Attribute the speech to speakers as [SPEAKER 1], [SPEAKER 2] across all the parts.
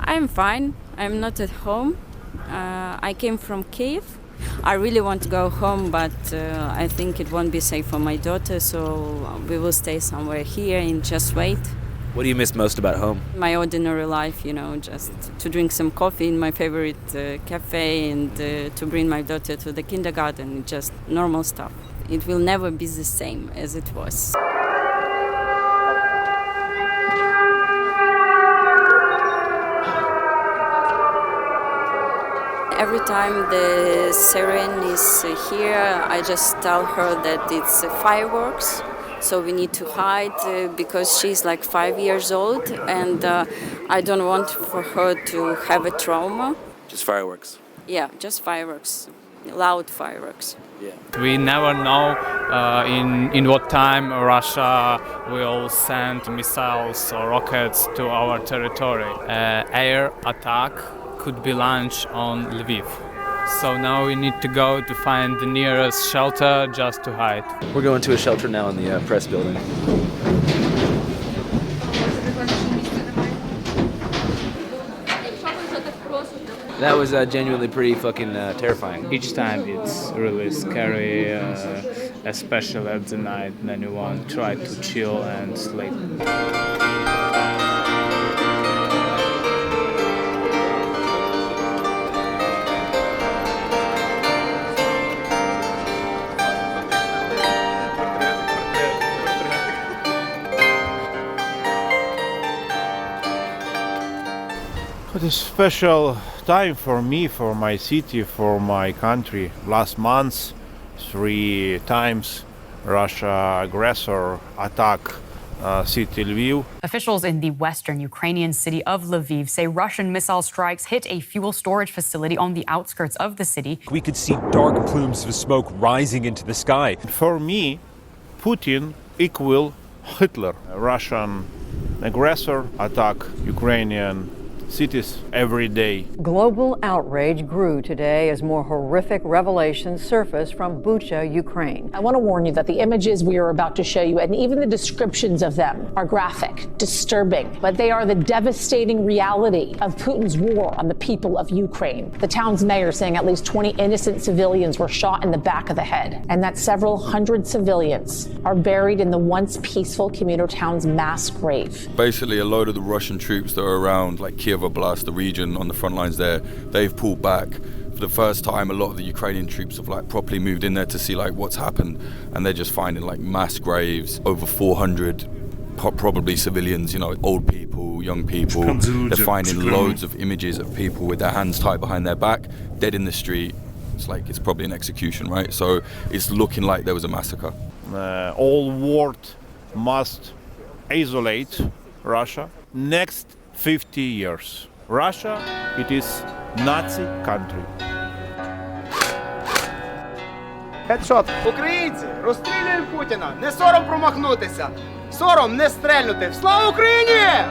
[SPEAKER 1] I'm fine. I'm not at home. I came from Kiev. I really want to go home, but I think it won't be safe for my daughter, so we will stay somewhere here and just wait.
[SPEAKER 2] What do you miss most about home?
[SPEAKER 1] My ordinary life, just to drink some coffee in my favorite cafe and to bring my daughter to the kindergarten, just normal stuff. It will never be the same as it was. Every time the siren is here, I just tell her that it's fireworks. So we need to hide because she's like 5 years old, and I don't want for her to have a trauma.
[SPEAKER 2] Just fireworks.
[SPEAKER 1] Yeah, just fireworks, loud fireworks.
[SPEAKER 2] Yeah.
[SPEAKER 3] We never know in what time Russia will send missiles or rockets to our territory. Air attack could be launched on Lviv. So now we need to go to find the nearest shelter just to hide.
[SPEAKER 2] We're going to a shelter now in the press building. That was genuinely pretty fucking terrifying.
[SPEAKER 3] Each time it's really scary, especially at the night, then you want to try to chill and sleep.
[SPEAKER 4] It is a special time for me, for my city, for my country. Last month, 3 times Russia aggressor attack city Lviv.
[SPEAKER 5] Officials in the western Ukrainian city of Lviv say Russian missile strikes hit a fuel storage facility on the outskirts of the city.
[SPEAKER 6] We could see dark plumes of smoke rising into the sky.
[SPEAKER 4] For me, Putin equal Hitler. Russian aggressor attack Ukrainian cities every day.
[SPEAKER 7] Global outrage grew today as more horrific revelations surfaced from Bucha, Ukraine.
[SPEAKER 8] I want to warn you that the images we are about to show you, and even the descriptions of them, are graphic, disturbing, but they are the devastating reality of Putin's war on the people of Ukraine. The town's mayor saying at least 20 innocent civilians were shot in the back of the head, and that several hundred civilians are buried in the once peaceful commuter town's mass grave.
[SPEAKER 9] Basically, a load of the Russian troops that are around, like Kiev, the region on the front lines there, they've pulled back. For the first time, a lot of the Ukrainian troops have properly moved in there to see what's happened, and they're just finding mass graves, over 400 probably civilians, old people, young people. They're finding loads of images of people with their hands tied behind their back, dead in the street. It's probably an execution, right? So it's looking like there was a massacre.
[SPEAKER 4] All world must isolate Russia. Next 50 years. Russia, it is Nazi country.
[SPEAKER 10] Хедшот. Українці, розстрілюємо Путіна. Не сором промахнутися. Сором не стрельнути. Слава Україні!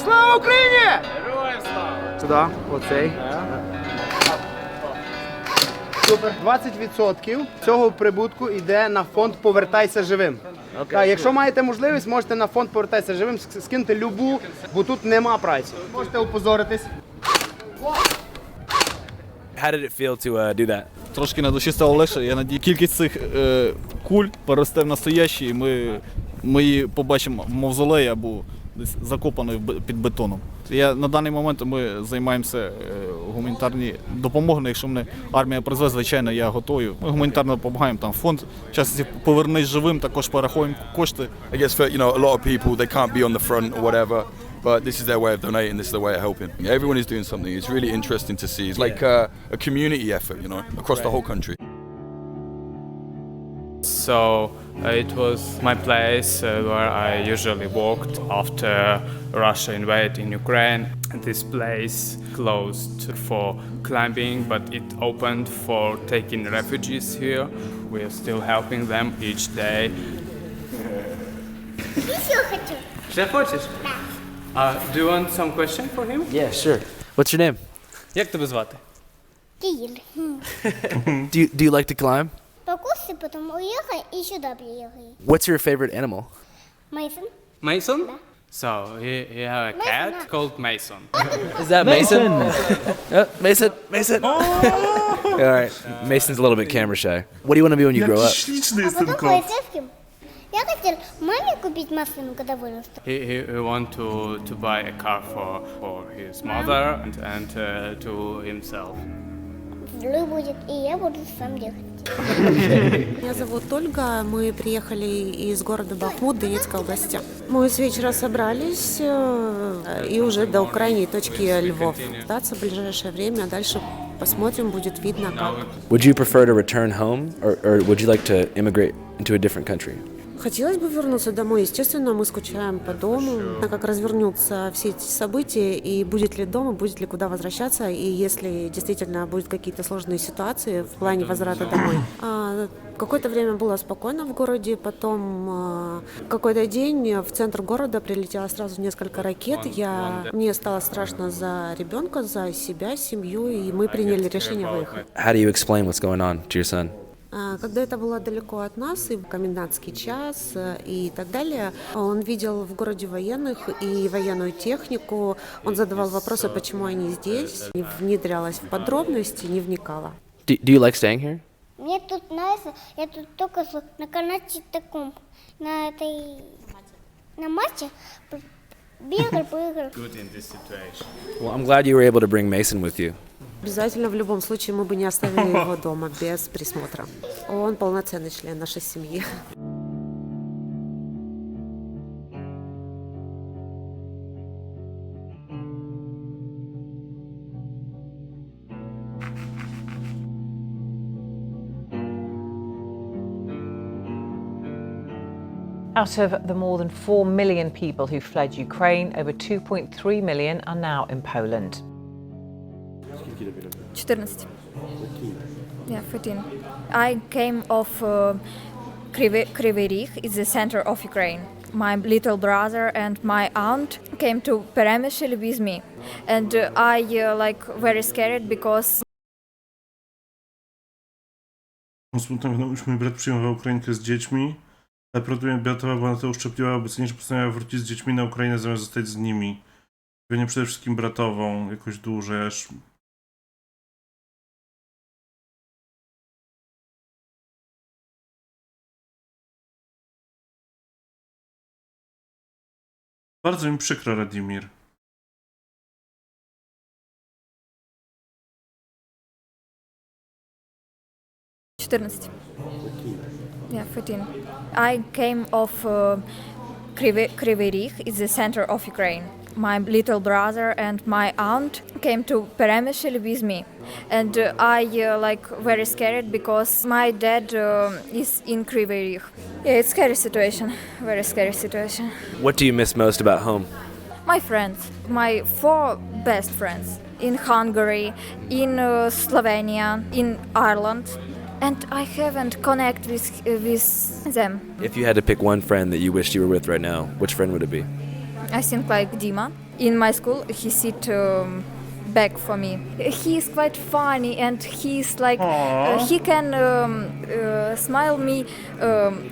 [SPEAKER 10] Слава Україні! Героям слава! Сюди, оцей. Супер. 20% цього прибутку йде на фонд «Повертайся живим». Так, якщо маєте можливість, можете на фонд «Повертайся живим» скинути любу, бо тут нема праці. Можете опозоритись.
[SPEAKER 2] How did it feel to do that?
[SPEAKER 11] Трошки на душі стало легше. Я надію, кількість цих куль переросте в настоящі, і ми її побачимо в мавзолеї або десь закопаною під бетоном. На даний момент ми займаємося гуманітарною допомогою. Якщо мене армія призве, звичайно, я готовий. Ми гуманітарно допомагаємо, там фонд часів «Повернись живим», також перераховуємо кошти.
[SPEAKER 9] I guess for a lot of people, they can't be on the front or whatever, but this is their way of donating, this is their way of helping. Everyone is doing something. It's really interesting to see. It's like a community effort, across the whole country.
[SPEAKER 3] So it was my place where I usually walked after Russia invaded in Ukraine. This place closed for climbing, but it opened for taking refugees here. We are still helping them each day. Ще хочеш? Do you want some question for him?
[SPEAKER 2] Yeah, sure. What's your name?
[SPEAKER 3] Як тебе звати?
[SPEAKER 12] Київ.
[SPEAKER 2] Do you like to climb?
[SPEAKER 12] Покуси, потім уїхай і сюди приїхай.
[SPEAKER 2] What's your favorite animal?
[SPEAKER 12] Мейсон.
[SPEAKER 3] Mason? So he have a cat called Mason.
[SPEAKER 2] Is that Mason? Mason? Mason? All right. Mason's a little bit camera shy. What do you want to be when you grow up?
[SPEAKER 12] А потом полицейским. Я хотел маме купить машину, когда вырасту.
[SPEAKER 3] He want to buy a car for his mother and to himself.
[SPEAKER 12] Взрыв будет, и я буду сам ехать.
[SPEAKER 13] Меня зовут Ольга. Мы приехали из города Бахмут Донецкой области. Мы с вечера собрались и уже до крайней точки Львов. Остаться в ближайшее время, а дальше посмотрим, будет видно как.
[SPEAKER 2] Would you prefer to return home or would you like to immigrate into a different country?
[SPEAKER 13] Хотелось бы вернуться домой. Естественно, мы скучаем по дому. Как развернутся все эти события, и будет ли дома, будет ли куда возвращаться, и если действительно будут какие-то сложные ситуации в плане возврата домой. Какое-то время было спокойно в городе, потом какой-то день в центр города прилетело сразу несколько ракет. Мне стало страшно за ребенка, за себя, семью, и мы приняли решение выехать.
[SPEAKER 2] How do you explain what's going on to your son?
[SPEAKER 13] Когда это было далеко от нас, и комендантский час, и так далее, он видел в городе военных и военную технику. Он задавал вопросы, почему они здесь, не внедрялась в подробности, не вникала.
[SPEAKER 2] Do you like staying here?
[SPEAKER 12] Мне тут нравится, я тут только на канате таком, на мате бегал, прыгал.
[SPEAKER 2] Well, I'm glad you were able to bring Mason with you.
[SPEAKER 13] Обязательно в любом случае мы бы не оставили его дома без присмотра. Он полноценный член нашей семьи.
[SPEAKER 7] Out of the more than 4 million people who fled Ukraine, over 2.3 million are now in Poland.
[SPEAKER 14] 14. Yeah, 14. I came of Kryvyi Rih, it's the center of Ukraine. My little brother and my aunt came to Peremyshel with me, and I very scared because.
[SPEAKER 15] Mój brat przyjmował Ukrainkę z dziećmi, ale prawdopodobnie Beata była na to uszczepliła, bo nie postanowiła wrócić z dziećmi na Ukrainę zamiast zostać z nimi. Pewnie przede wszystkim bratową, jakoś dłużej, aż... Bardzo mi przykro, Radimir.
[SPEAKER 14] Yeah, 14. I came of Kryvyi Rih, it's the center of Ukraine. My little brother and my aunt came to Peremyshel with me, and I very scared because my dad is in Kryvyi Rih. Yeah, it's scary situation, very scary situation.
[SPEAKER 2] What do you miss most about home?
[SPEAKER 14] My friends, my 4 best friends in Hungary, in Slovenia, in Ireland, and I haven't connected with them.
[SPEAKER 2] If you had to pick one friend that you wished you were with right now, which friend would it be?
[SPEAKER 14] I think like Dima. In my school, he sit back for me. He is quite funny, and he's like he can smile me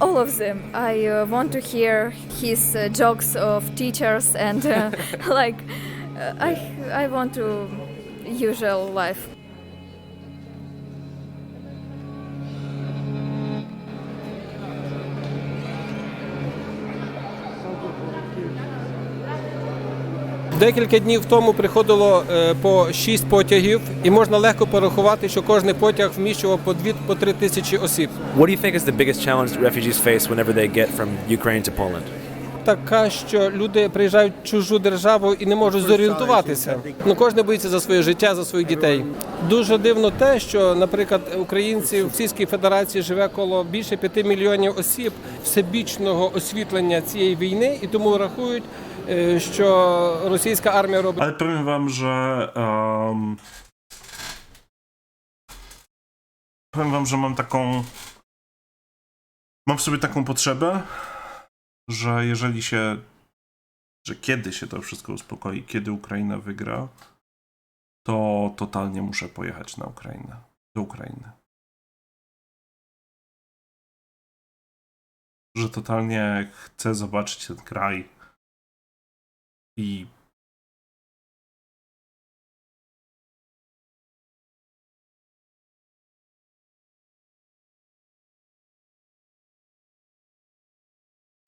[SPEAKER 14] all of them. I want to hear his jokes of teachers, and I want to usual life.
[SPEAKER 16] Декілька днів тому приходило по 6 потягів, і можна легко порахувати, що кожний потяг вміщував по 2-3 тисячі осіб.
[SPEAKER 2] What do you think is the biggest challenge that refugees face whenever they get from Ukraine to Poland?
[SPEAKER 16] Така, що люди приїжджають в чужу державу і не можуть зорієнтуватися. Кожен боїться за своє життя, за своїх дітей. Дуже дивно те, що, наприклад, українці в Російській Федерації живе коло більше 5 мільйонів осіб всебічного освітлення цієї війни, і тому рахують, що російська армія робить.
[SPEAKER 15] Ale powiem wam, że mam w sobie taką potrzebę, że kiedy się to wszystko uspokoi, kiedy Ukraina wygra, to totalnie muszę pojechać do Ukrainy. Że totalnie chcę zobaczyć ten kraj, I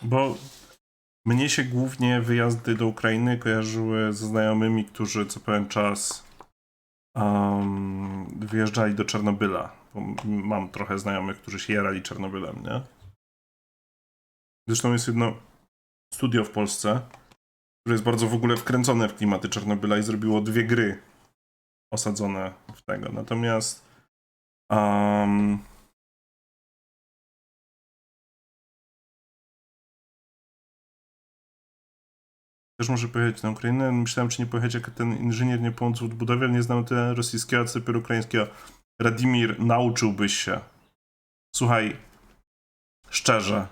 [SPEAKER 15] bo mnie się głównie wyjazdy do Ukrainy kojarzyły ze znajomymi, którzy co pewien czas wyjeżdżali do Czarnobyla. Bo mam trochę znajomych, którzy się jarali Czarnobylem, nie? Zresztą jest jedno studio w Polsce, które jest bardzo w ogóle wkręcone w klimaty Czarnobyla i zrobiło 2 gry osadzone w tego. Natomiast też muszę pojechać na Ukrainę. Myślałem, czy nie pojechać, jak ten inżynier nie pomógł w odbudowie, ale nie znam tyle rosyjskiego, co dopiero ukraińskiego. Radimir, nauczyłbyś się. Słuchaj, szczerze,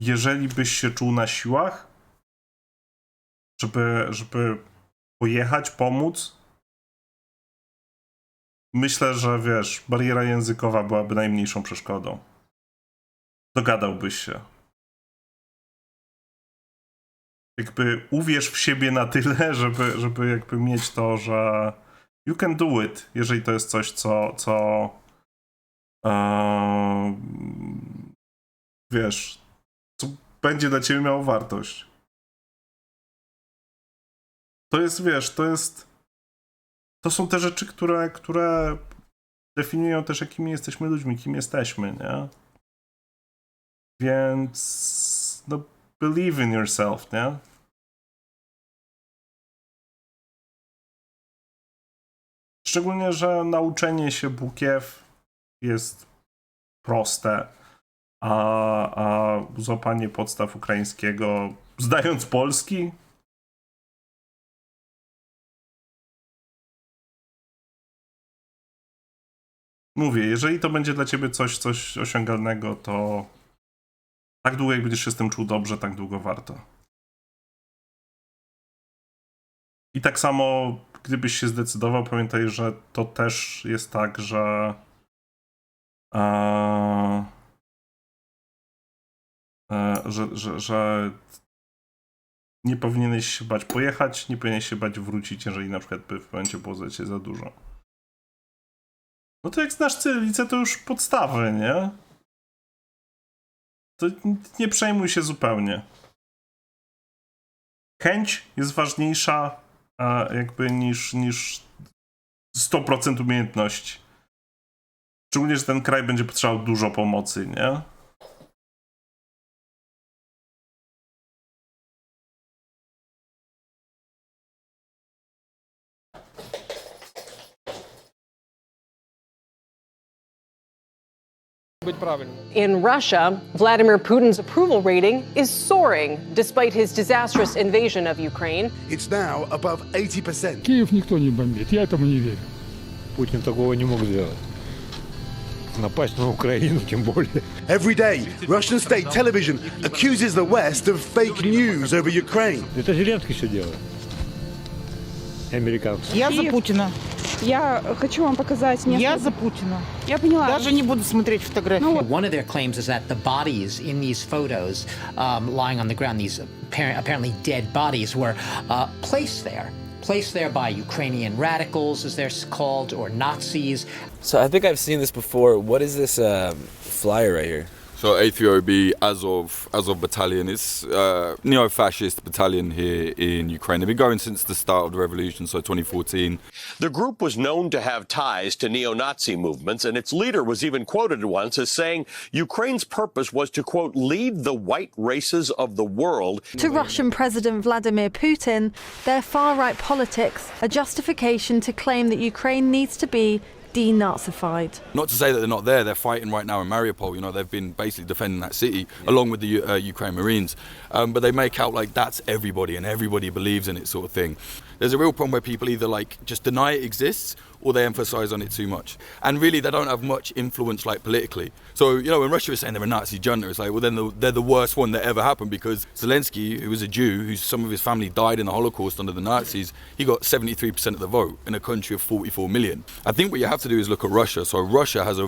[SPEAKER 15] jeżeli byś się czuł na siłach, żeby pojechać, pomóc, myślę, że wiesz, bariera językowa byłaby najmniejszą przeszkodą. Dogadałbyś się. Jakby uwierz w siebie na tyle, żeby jakby mieć to, że you can do it, jeżeli to jest coś, co wiesz, co będzie dla ciebie miało wartość. To jest, wiesz, to są te rzeczy, które definiują też, jakimi jesteśmy ludźmi, kim jesteśmy, nie? Więc no, believe in yourself, nie? Szczególnie, że nauczenie się bukiew jest proste, a złapanie podstaw ukraińskiego, zdając polski, mówię, jeżeli to będzie dla ciebie coś osiągalnego, to tak długo, jak będziesz się z tym czuł dobrze, tak długo warto. I tak samo, gdybyś się zdecydował, pamiętaj, że to też jest tak, że że nie powinieneś się bać pojechać, nie powinieneś się bać wrócić, jeżeli na przykład by w momencie było za ciebie za dużo. No to jak znasz cyrylicę, to już podstawy, nie? To nie przejmuj się zupełnie. Chęć jest ważniejsza jakby niż 100% umiejętności. Szczególnie, że ten kraj będzie potrzebował dużo pomocy, nie?
[SPEAKER 7] In Russia, Vladimir Putin's approval rating is soaring despite his disastrous invasion of Ukraine.
[SPEAKER 17] It's now above 80%.
[SPEAKER 18] Киев никто не бомбит, я этому не верю.
[SPEAKER 19] Путин такого не мог сделать. Напасть на Украину, тем более.
[SPEAKER 17] Every day, Russian state television accuses the West of fake news over Ukraine.
[SPEAKER 19] Это Зеленский все делает. Американцы.
[SPEAKER 20] Я за Путина. Я хочу вам показать несколько... Я за Путина. Я поняла. Даже не буду смотреть фотографии.
[SPEAKER 21] One of their claims is that the bodies in these photos lying on the ground, these apparently dead bodies, were placed there by Ukrainian radicals, as they're called, or Nazis.
[SPEAKER 2] So I think I've seen this before. What is this flyer right here?
[SPEAKER 9] So AFOB Azov Battalion is neo-fascist battalion here in Ukraine. They've been going since the start of the revolution, so 2014.
[SPEAKER 22] The group was known to have ties to neo-Nazi movements, and its leader was even quoted once as saying Ukraine's purpose was to, quote, lead the white races of the world.
[SPEAKER 23] To Russian President Vladimir Putin, their far-right politics a justification to claim that Ukraine needs to be denazified.
[SPEAKER 9] Not to say that they're not there, they're fighting right now in Mariupol, you know, they've been basically defending that city along with the Ukraine Marines, but they make out like that's everybody and everybody believes in it sort of thing. There's a real problem where people either like just deny it exists or they emphasize on it too much. And really they don't have much influence like politically. So, you know, when Russia is saying they're a Nazi junta, it's like, well then they're the worst one that ever happened, because Zelensky, who was a Jew, some of his family died in the Holocaust under the Nazis, he got 73% of the vote in a country of 44 million. I think what you have to do is look at Russia. So Russia has a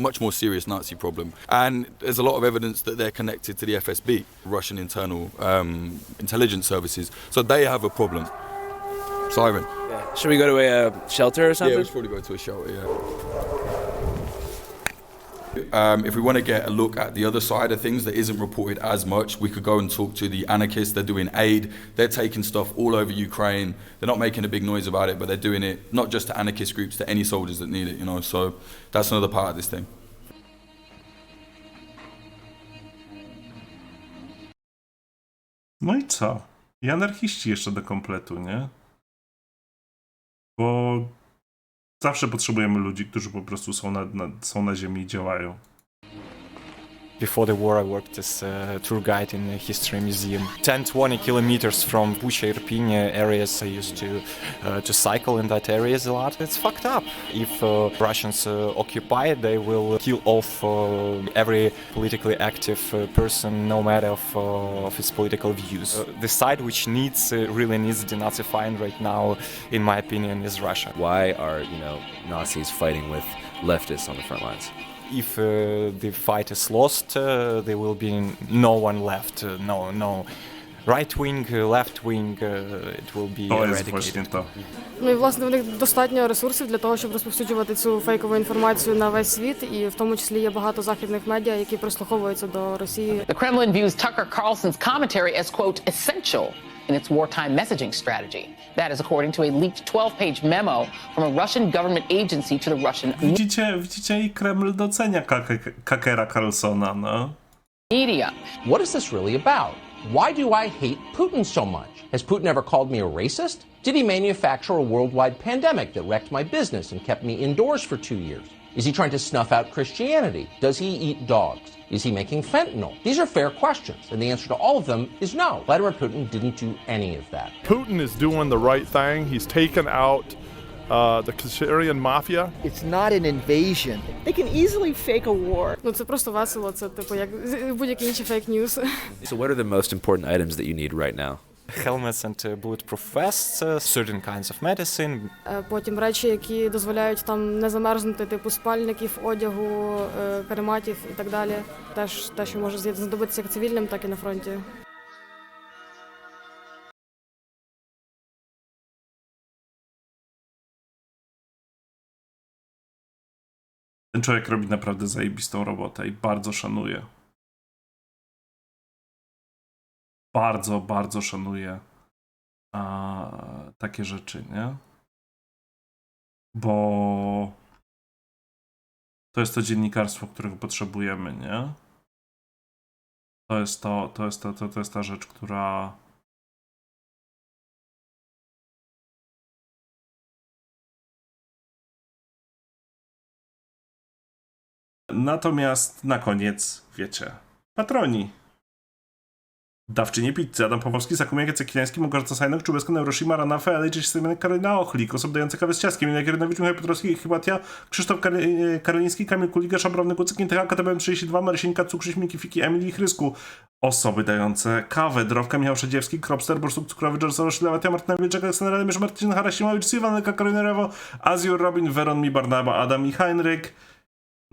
[SPEAKER 9] much more serious Nazi problem. And there's a lot of evidence that they're connected to the FSB, Russian internal intelligence services. So they have a problem. Siren.
[SPEAKER 2] Yeah. Should we go to a shelter or something?
[SPEAKER 9] Yeah, we should probably go to a shelter, yeah. If we want to get a look at the other side of things that isn't reported as much, we could go and talk to the anarchists. They're doing aid. They're taking stuff all over Ukraine. They're not making a big noise about it, but they're doing it not just to anarchist groups, to any soldiers that need it, you know. So that's another part of this thing.
[SPEAKER 15] No i co? I anarchiści jeszcze do kompletu, nie? Bo zawsze potrzebujemy ludzi, którzy po prostu są na ziemi i działają.
[SPEAKER 1] Before the war, I worked as a tour guide in a history museum. 10-20 kilometers from Bucha, Irpin areas, I used to cycle in that areas a lot. It's fucked up. If Russians occupy it, they will kill off every politically active person, no matter of his political views. The side which really needs denazifying right now, in my opinion, is Russia.
[SPEAKER 2] Why are, Nazis fighting with leftists on the front lines?
[SPEAKER 1] If the fight is lost, there will be no one left. No right wing, left wing, it will be eradicated.
[SPEAKER 5] Ну і власне в них достатньо ресурсів для того, щоб розповсюджувати цю фейкову інформацію на весь світ, і в тому числі є багато західних медіа, які прислуховуються до Росії.
[SPEAKER 6] The Kremlin views Tucker Carlson's commentary as quote essential in its wartime messaging strategy. That is according to a leaked 12-page memo from a Russian government agency to the Russian
[SPEAKER 15] Widzicie i Kreml docenia Tuckera Carlsona, no.
[SPEAKER 6] media.
[SPEAKER 24] What is this really about? Why do I hate Putin so much? Has Putin ever called me a racist? Did he manufacture a worldwide pandemic that wrecked my business and kept me indoors for 2 years? Is he trying to snuff out Christianity? Does he eat dogs? Is he making fentanyl? These are fair questions, and the answer to all of them is no. Vladimir Putin didn't do any of that.
[SPEAKER 25] Putin is doing the right thing. He's taken out the Syrian mafia.
[SPEAKER 26] It's not an invasion. They can easily fake a war.
[SPEAKER 5] Ну це просто весело, це типу як будь-які інші фейк-ньюс.
[SPEAKER 2] So what are the most important items that you need right now?
[SPEAKER 1] Helmets and bulletproof vests, certain kinds of medicine.
[SPEAKER 5] Потім речі, які дозволяють там не замерзнути, типу спальників, одягу, карематів і так далі. Теж те, що може знадобитися як цивільним, так і на фронті.
[SPEAKER 15] Ten człowiek robi naprawdę zajebistą robotę i bardzo szanuję. Bardzo szanuję takie rzeczy, nie? Bo to jest to dziennikarstwo, którego potrzebujemy, nie? To jest ta rzecz, która natomiast na koniec, wiecie, patroni. Dawczynie pizzy, Adam Pawłowski, Sakumiak, Cekilański, Małgorzata Sajnok, Czubewska, Neuroshima, Ranafe, Alejczyś, Symenek, Karolina Ochlik, osób dające kawę z ciastkiem, Minia Kierynowicz, Michał Piotrowski, Chybatia, Krzysztof Karoliński, Kamil Kuliga, Szabrowny, Kucyk, Intecha, KTBM 32, Marysieńka, Cukrzyś, Miki, Fiki, Emilii Chrysku. Osoby dające kawę, Drowka, Michał Szedziewski, Kropster, Borsuk, Cukrowy, George Szlewatia, Martyna Wilczak, Aleksandra Rademierz, Marcin Harasimowicz, Siwaneka, Karolina Rewo, Azjur, Robin, Weron, Mi, Barnaba, Adam i Heinryk.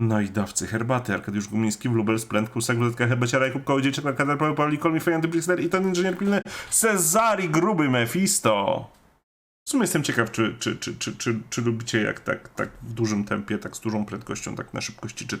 [SPEAKER 15] No i dawcy herbaty, Arkadiusz Gumiński, Wlubel, Splend, Kusak, Ludetka, Herbaciara, Jakub Kołodziejczyk, Arkadiusz Paweł, Pawlik, Kolmi, Fejanty, Brister i ten inżynier pilny Cezary, Gruby, Mefisto. W sumie jestem ciekaw, czy lubicie jak tak w dużym tempie, tak z dużą prędkością, tak na szybkości czytać.